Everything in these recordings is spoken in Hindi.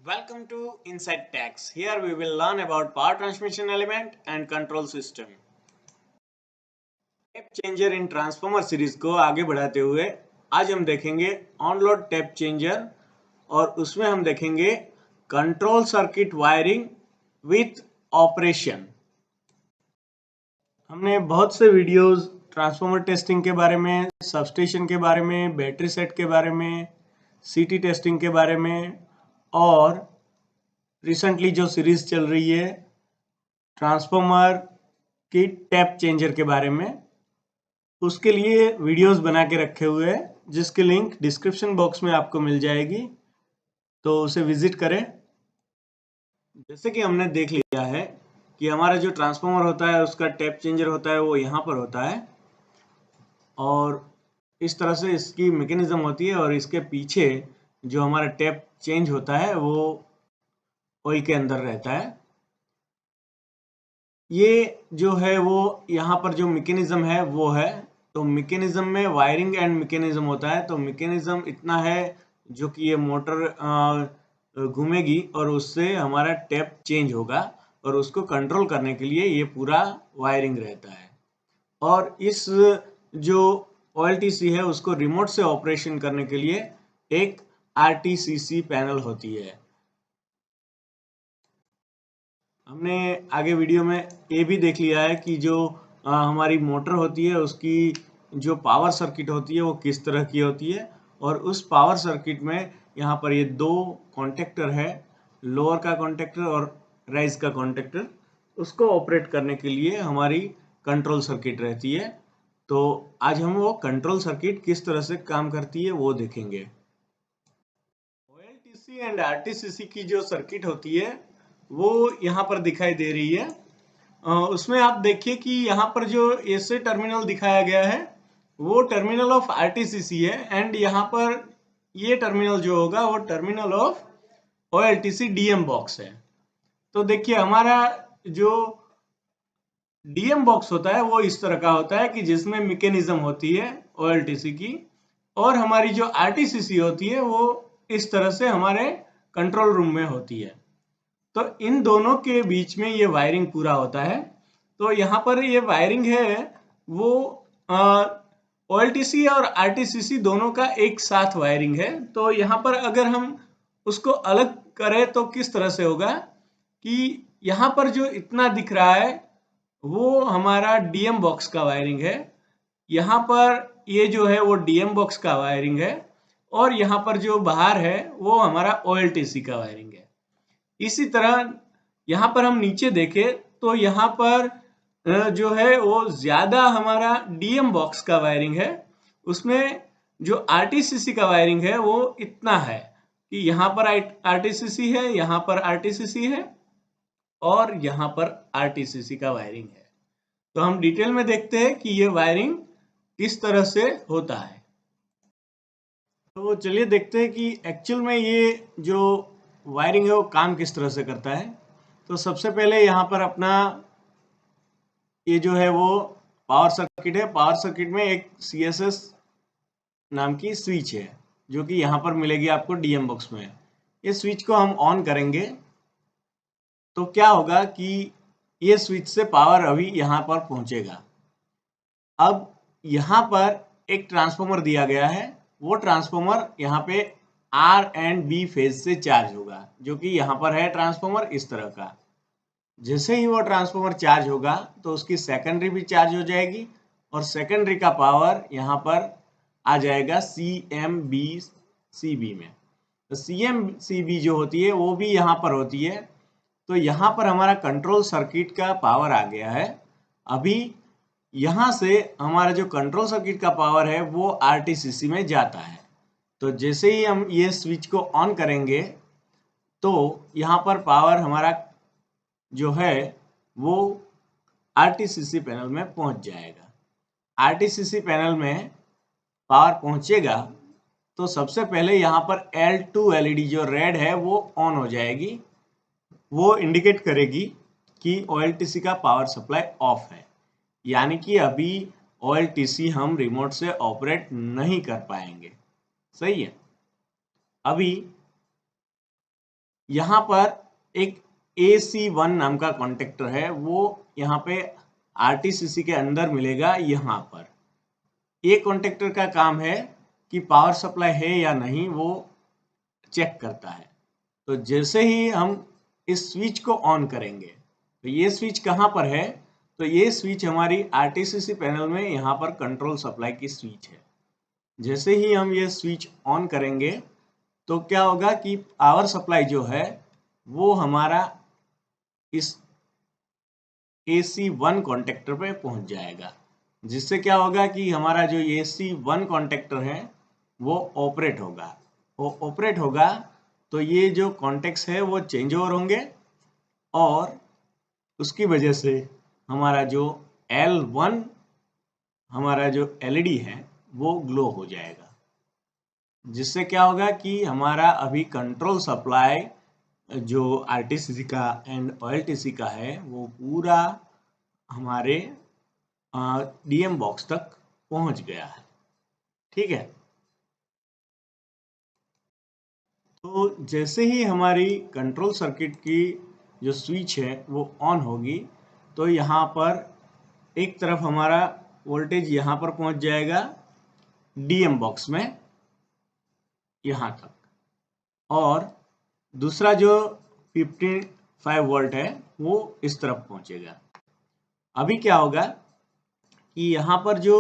Welcome to Inside Tax. Here we will learn about power transmission element and control system. Tap changer in transformer series को आगे बढ़ाते हुए आज हम देखेंगे ऑन लोड टैप चेंजर और उसमें हम देखेंगे control circuit wiring with operation. हमने बहुत से वीडियोस ट्रांसफॉर्मर टेस्टिंग के बारे में, सबस्टेशन के बारे में, बैटरी सेट के बारे में, सीटी टेस्टिंग के बारे में और रिसेंटली जो सीरीज चल रही है ट्रांसफॉर्मर की टैप चेंजर के बारे में, उसके लिए वीडियोस बना के रखे हुए हैं जिसकी लिंक डिस्क्रिप्शन बॉक्स में आपको मिल जाएगी, तो उसे विजिट करें। जैसे कि हमने देख लिया है कि हमारा जो ट्रांसफॉर्मर होता है उसका टैप चेंजर होता है वो यहाँ पर होता है और इस तरह से इसकी मैकेनिज्म होती है और इसके पीछे जो हमारा टैप चेंज होता है वो ऑयल के अंदर रहता है। ये जो है वो यहाँ पर जो मैकेनिज्म है वो है, तो मैकेनिज्म में वायरिंग एंड मैकेनिज्म होता है। तो मैकेनिज्म इतना है जो कि ये मोटर घूमेगी और उससे हमारा टैप चेंज होगा और उसको कंट्रोल करने के लिए ये पूरा वायरिंग रहता है। और इस जो OLTC है उसको रिमोट से ऑपरेशन करने के लिए एक RTCC पैनल होती है। हमने आगे वीडियो में ये भी देख लिया है कि जो हमारी मोटर होती है उसकी जो पावर सर्किट होती है वो किस तरह की होती है और उस पावर सर्किट में यहाँ पर ये दो कॉन्टेक्टर है, लोअर का कॉन्टेक्टर और राइज का कॉन्टेक्टर। उसको ऑपरेट करने के लिए हमारी कंट्रोल सर्किट रहती है। तो आज हम वो कंट्रोल सर्किट किस तरह से काम करती है वो देखेंगे। OLTC एंड RTCC की जो सर्किट होती है वो यहाँ पर दिखाई दे रही है। उसमें आप देखिए कि यहाँ पर जो ऐसे टर्मिनल दिखाया गया है वो टर्मिनल ऑफ RTCC है एंड यहाँ पर ये टर्मिनल जो होगा वो terminal of OLTC DM box है। तो देखिए हमारा जो DM बॉक्स होता है वो इस तरह का होता है कि जिसमें मैकेनिज्म होती है OLTC की और हमारी जो RTCC होती है वो इस तरह से हमारे कंट्रोल रूम में होती है। तो इन दोनों के बीच में ये वायरिंग पूरा होता है। तो यहाँ पर ये वायरिंग है वो OLTC और RTCC दोनों का एक साथ वायरिंग है। तो यहाँ पर अगर हम उसको अलग करें तो किस तरह से होगा कि यहाँ पर जो इतना दिख रहा है वो हमारा DM बॉक्स का वायरिंग है, यहाँ पर ये जो है वो DM बॉक्स का वायरिंग है और यहाँ पर जो बाहर है वो हमारा OLTC का वायरिंग है। इसी तरह यहाँ पर हम नीचे देखें तो यहाँ पर जो है वो ज्यादा हमारा DM बॉक्स का वायरिंग है। उसमें जो RTCC का वायरिंग है वो इतना है कि यहाँ पर RTCC है, यहाँ पर RTCC है और यहाँ पर RTCC का वायरिंग है। तो हम डिटेल में देखते हैं कि ये वायरिंग किस तरह से होता है। तो चलिए देखते हैं कि एक्चुअल में ये जो वायरिंग है वो काम किस तरह से करता है। तो सबसे पहले यहाँ पर अपना ये जो है वो पावर सर्किट है। पावर सर्किट में एक CSS नाम की स्विच है जो कि यहाँ पर मिलेगी आपको DM बॉक्स में। ये स्विच को हम ऑन करेंगे तो क्या होगा कि ये स्विच से पावर अभी यहाँ पर पहुंचेगा। अब यहाँ पर एक ट्रांसफॉर्मर दिया गया है, वो ट्रांसफॉर्मर यहाँ पे R एंड B फेज से चार्ज होगा, जो कि यहाँ पर है ट्रांसफॉर्मर इस तरह का। जैसे ही वो ट्रांसफॉर्मर चार्ज होगा तो उसकी सेकेंडरी भी चार्ज हो जाएगी और सेकेंडरी का पावर यहाँ पर आ जाएगा CMB/CB में। तो CMCB जो होती है वो भी यहाँ पर होती है। तो यहाँ पर हमारा कंट्रोल सर्किट का पावर आ गया है। अभी यहाँ से हमारा जो कंट्रोल सर्किट का पावर है वो RTCC में जाता है। तो जैसे ही हम ये स्विच को ऑन करेंगे तो यहाँ पर पावर हमारा जो है वो RTCC पैनल में पहुंच जाएगा। RTCC पैनल में पावर पहुंचेगा तो सबसे पहले यहाँ पर L2 LED जो रेड है वो ऑन हो जाएगी, वो इंडिकेट करेगी कि OLTC का पावर सप्लाई ऑफ है, यानी कि अभी OLTC हम रिमोट से ऑपरेट नहीं कर पाएंगे। सही है। अभी यहाँ पर एक AC1 नाम का कॉन्टेक्टर है, वो यहाँ पे RTCC के अंदर मिलेगा। यहाँ पर ये कॉन्टेक्टर का काम है कि पावर सप्लाई है या नहीं वो चेक करता है। तो जैसे ही हम इस स्विच को ऑन करेंगे, तो ये स्विच कहाँ पर है, तो ये स्विच हमारी RTCC पैनल में यहाँ पर कंट्रोल सप्लाई की स्विच है। जैसे ही हम ये स्विच ऑन करेंगे तो क्या होगा कि पावर सप्लाई जो है वो हमारा इस AC1 कॉन्टेक्टर पे पहुंच जाएगा, जिससे क्या होगा कि हमारा जो AC1 कॉन्टेक्टर है वो ऑपरेट होगा। तो ये जो कॉन्टेक्ट्स है वो चेंज ओवर होंगे और उसकी वजह से हमारा जो L1 हमारा जो LED है वो ग्लो हो जाएगा, जिससे क्या होगा कि हमारा अभी कंट्रोल सप्लाई जो RTCC का एंड OLTC का है वो पूरा हमारे DM बॉक्स तक पहुंच गया है। ठीक है, तो जैसे ही हमारी कंट्रोल सर्किट की जो स्विच है वो ऑन होगी तो यहाँ पर एक तरफ हमारा वोल्टेज यहाँ पर पहुंच जाएगा DM बॉक्स में यहाँ तक, और दूसरा जो 55 वोल्ट है वो इस तरफ पहुंचेगा। अभी क्या होगा कि यहाँ पर जो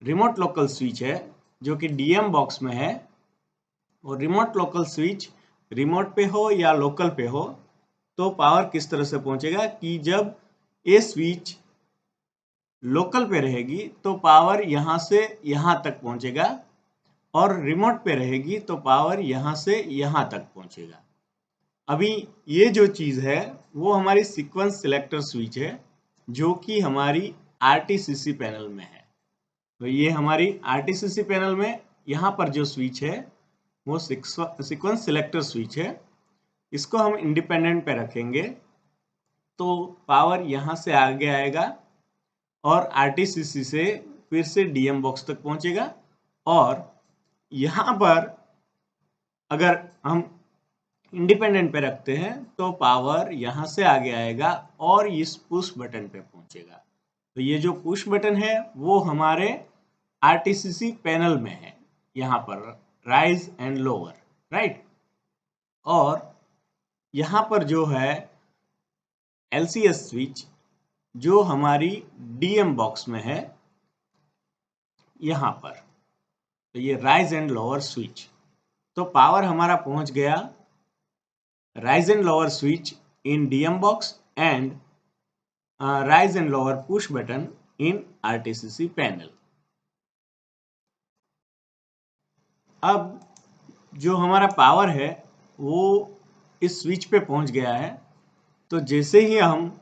रिमोट लोकल स्विच है जो कि DM बॉक्स में है, और रिमोट लोकल स्विच रिमोट पे हो या लोकल पे हो तो पावर किस तरह से पहुंचेगा कि जब ये स्विच लोकल पे रहेगी तो पावर यहाँ से यहाँ तक पहुंचेगा, और रिमोट पे रहेगी तो पावर यहाँ से यहाँ तक पहुंचेगा। अभी ये जो चीज़ है वो हमारी सीक्वेंस सिलेक्टर स्विच है जो कि हमारी RTCC पैनल में है। तो ये हमारी RTCC पैनल में यहाँ पर जो स्विच है वो सीक्वेंस सिलेक्टर स्विच है। इसको हम इंडिपेंडेंट पे रखेंगे तो पावर यहाँ से आगे आएगा और RTCC से फिर से DM बॉक्स तक पहुंचेगा, और यहाँ पर अगर हम इंडिपेंडेंट पे रखते हैं तो पावर यहाँ से आगे आएगा और इस पुश बटन पे पहुंचेगा। तो ये जो पुश बटन है वो हमारे RTCC पैनल में है, यहाँ पर राइज एंड लोअर, राइट। और यहाँ पर जो है LCS स्विच जो हमारी DM बॉक्स में है यहाँ पर, तो ये राइज एंड लोअर स्विच। तो पावर हमारा पहुंच गया rise and lower switch in DM box and rise and lower push button in RTCC panel. अब जो हमारा पावर है वो इस स्विच पे पहुंच गया है, तो जैसे ही हम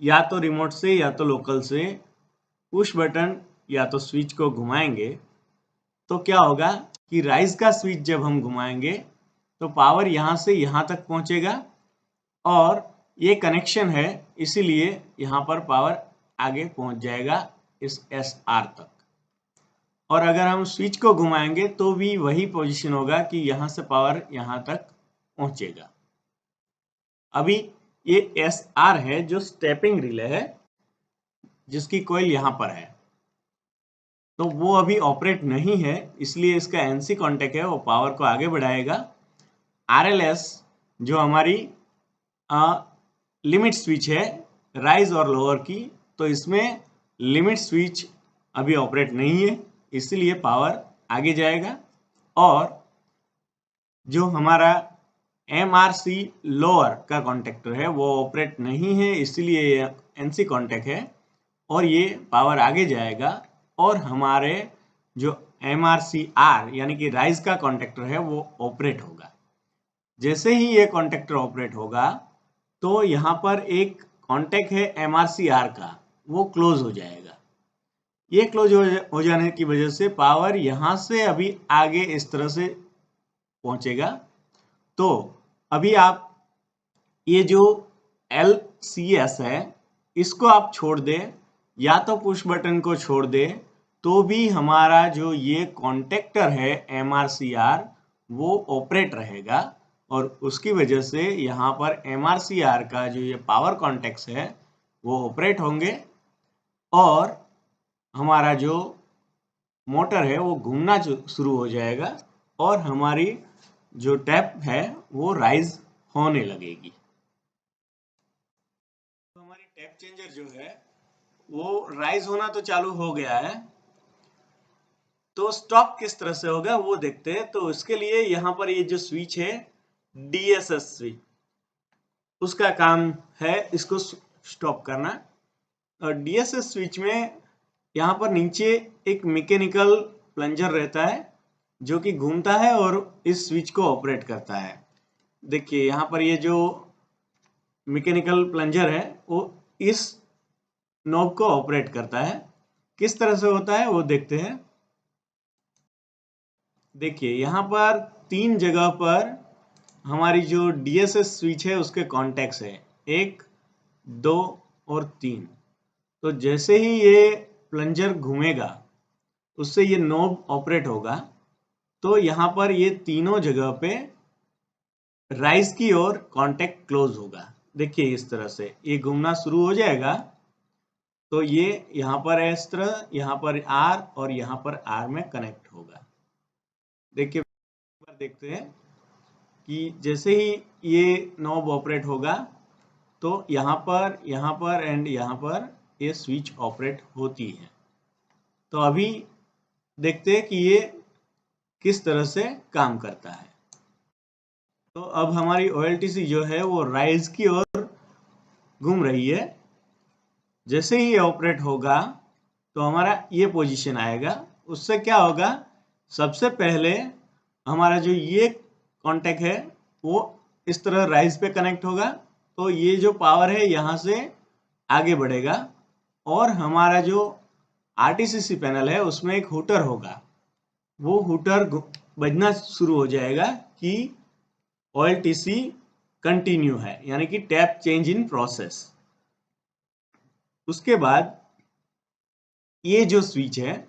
या तो रिमोट से या तो लोकल से पुश बटन या तो स्विच को घुमाएंगे तो क्या होगा कि राइज का स्विच जब हम घुमाएंगे तो पावर यहाँ से यहाँ तक पहुँचेगा, और ये कनेक्शन है इसीलिए यहाँ पर पावर आगे पहुँच जाएगा इस SR तक। और अगर हम स्विच को घुमाएंगे तो भी वही पोजीशन होगा कि यहाँ से पावर यहाँ तक पहुँचेगा। अभी ये SR है जो स्टेपिंग रिले है जिसकी कॉइल यहाँ पर है, तो वो अभी ऑपरेट नहीं है, इसलिए इसका NC कॉन्टेक्ट है वो पावर को आगे बढ़ाएगा। RLS जो हमारी लिमिट स्विच है राइज और लोअर की, तो इसमें लिमिट स्विच अभी ऑपरेट नहीं है इसलिए पावर आगे जाएगा। और जो हमारा MRC लोअर का कॉन्टेक्टर है वो ऑपरेट नहीं है इसलिए ये NC कॉन्टेक्ट है और ये पावर आगे जाएगा, और हमारे जो MRCR यानी कि राइज का कॉन्टेक्टर है वो ऑपरेट होगा। जैसे ही ये कॉन्टेक्टर ऑपरेट होगा तो यहाँ पर एक कॉन्टेक्ट है MRCR का, वो क्लोज हो जाएगा। ये क्लोज हो जाने की वजह से पावर यहाँ से अभी आगे इस तरह से पहुंचेगा। तो अभी आप ये जो LCS है इसको आप छोड़ दें या तो पुश बटन को छोड़ दें तो भी हमारा जो ये कॉन्टेक्टर है MRCR वो ऑपरेट रहेगा, और उसकी वजह से यहाँ पर MRCR का जो ये पावर कॉन्टेक्ट्स है वो ऑपरेट होंगे और हमारा जो मोटर है वो घूमना शुरू हो जाएगा और हमारी जो टैप है वो राइज होने लगेगी। तो हमारी टैप चेंजर जो है वो राइज होना तो चालू हो गया है, तो स्टॉप किस तरह से होगा वो देखते हैं। तो उसके लिए यहाँ पर ये जो स्विच है DSS स्विच, उसका काम है इसको स्टॉप करना। और DSS स्विच में यहाँ पर नीचे एक मैकेनिकल प्लंजर रहता है जो कि घूमता है और इस स्विच को ऑपरेट करता है। देखिए यहाँ पर ये जो मैकेनिकल प्लंजर है वो इस नॉब को ऑपरेट करता है। किस तरह से होता है वो देखते हैं। देखिए यहाँ पर 3 जगह पर हमारी जो DSS स्विच है उसके कॉन्टेक्ट्स है 1, 2 और 3। तो जैसे ही ये प्लंजर घूमेगा उससे ये नॉब ऑपरेट होगा, तो यहाँ पर ये तीनों जगह पे राइज की ओर कांटेक्ट क्लोज होगा। देखिए इस तरह से ये घूमना शुरू हो जाएगा, तो ये यहाँ पर इस तरह, यहाँ पर R और यहाँ पर R में कनेक्ट होगा। देखिए देखते हैं कि जैसे ही ये नॉब ऑपरेट होगा तो यहाँ पर एंड यहाँ पर ये स्विच ऑपरेट होती है। तो अभी देखते हैं कि ये किस तरह से काम करता है। तो अब हमारी OLTC जो है वो राइज की ओर घूम रही है। जैसे ही ये ऑपरेट होगा तो हमारा ये पोजीशन आएगा। उससे क्या होगा, सबसे पहले हमारा जो ये कांटेक्ट है वो इस तरह राइज पे कनेक्ट होगा, तो ये जो पावर है यहाँ से आगे बढ़ेगा और हमारा जो RTCC पैनल है उसमें एक हुटर होगा। वो हुटर बजना शुरू हो जाएगा कि OLTC कंटिन्यू है, यानी कि टैप चेंज इन प्रोसेस। उसके बाद ये जो स्विच है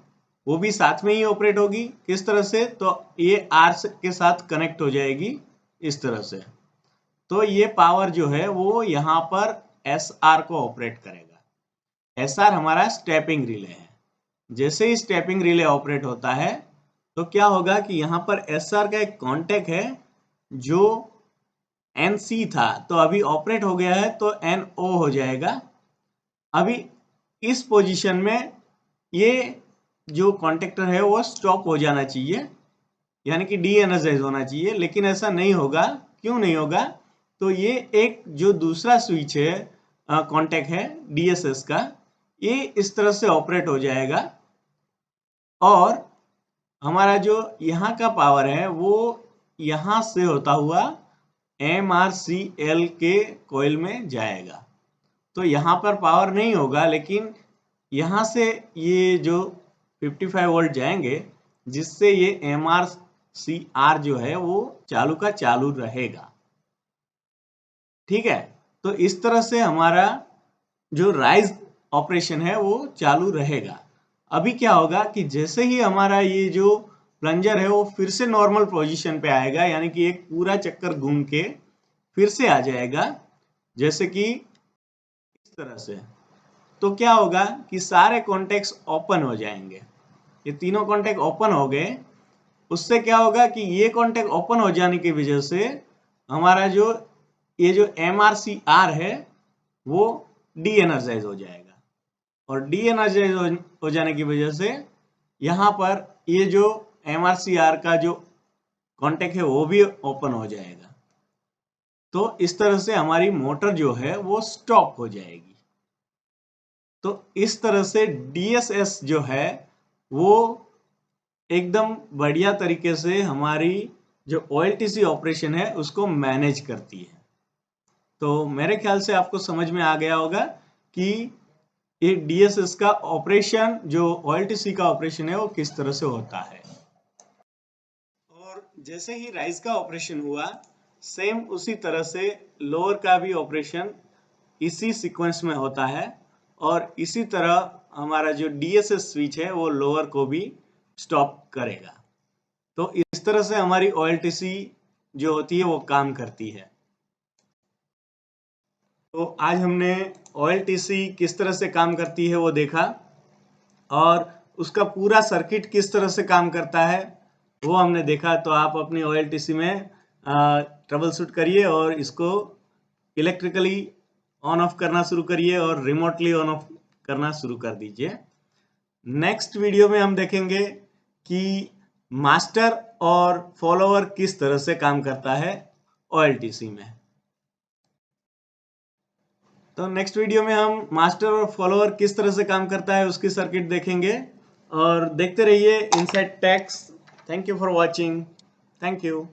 वो भी साथ में ही ऑपरेट होगी। किस तरह से, तो ये R के साथ कनेक्ट हो जाएगी इस तरह से। तो ये पावर जो है वो यहाँ पर SR को ऑपरेट करेगा। SR हमारा स्टेपिंग रिले है। जैसे ही स्टेपिंग रिले ऑपरेट होता है तो क्या होगा कि यहाँ पर SR का एक कांटेक्ट है जो NC था, तो अभी ऑपरेट हो गया है तो NO हो जाएगा। अभी इस पोजीशन में ये जो कॉन्टेक्टर है वो स्टॉप हो जाना चाहिए, यानी कि डी एनर्जाइज होना चाहिए, लेकिन ऐसा नहीं होगा। क्यों नहीं होगा, तो ये एक जो दूसरा स्विच है कॉन्टेक्ट है DSS का, ये इस तरह से ऑपरेट हो जाएगा और हमारा जो यहाँ का पावर है वो यहाँ से होता हुआ MRCL के कॉइल में जाएगा। तो यहाँ पर पावर नहीं होगा, लेकिन यहाँ से ये जो 55 वोल्ट जाएंगे जिससे ये MRCR जो है वो चालू का चालू रहेगा। ठीक है, तो इस तरह से हमारा जो राइज ऑपरेशन है वो चालू रहेगा। अभी क्या होगा कि जैसे ही हमारा ये जो प्लंजर है वो फिर से नॉर्मल पोजीशन पे आएगा, यानी कि एक पूरा चक्कर घूम के फिर से आ जाएगा जैसे कि इस तरह से, तो क्या होगा कि सारे कॉन्टेक्ट्स ओपन हो जाएंगे। ये तीनों कॉन्टेक्ट ओपन हो गए। उससे क्या होगा कि ये कॉन्टेक्ट ओपन हो जाने की वजह से हमारा जो ये जो MRCR है वो डी एनर्जाइज हो जाएगा और डी एनर्जाइज हो जाने की वजह से यहाँ पर ये जो MRCR का जो कॉन्टेक्ट है वो भी ओपन हो जाएगा। तो इस तरह से हमारी मोटर जो है वो स्टॉप हो जाएगी। तो इस तरह से DSS जो है वो एकदम बढ़िया तरीके से हमारी जो OLTC ऑपरेशन है उसको मैनेज करती है। तो मेरे ख्याल से आपको समझ में आ गया होगा कि ये DSS का ऑपरेशन, जो OLTC का ऑपरेशन है वो किस तरह से होता है। और जैसे ही राइज का ऑपरेशन हुआ, सेम उसी तरह से लोअर का भी ऑपरेशन इसी सीक्वेंस में होता है और इसी तरह हमारा जो DSS स्विच है वो लोअर को भी स्टॉप करेगा। तो इस तरह से हमारी OLTC जो होती है वो काम करती है। तो आज हमने OLTC किस तरह से काम करती है वो देखा, और उसका पूरा सर्किट किस तरह से काम करता है वो हमने देखा। तो आप अपनी OLTC में ट्रबल शूट करिए और इसको इलेक्ट्रिकली ऑन ऑफ करना शुरू करिए और रिमोटली ऑन ऑफ करना शुरू कर दीजिए। नेक्स्ट वीडियो में हम देखेंगे कि मास्टर और फॉलोअर किस तरह से काम करता है OLTC में। तो नेक्स्ट वीडियो में हम मास्टर और फॉलोअर किस तरह से काम करता है उसकी सर्किट देखेंगे, और देखते रहिए inside techs. Thank you for watching. Thank you.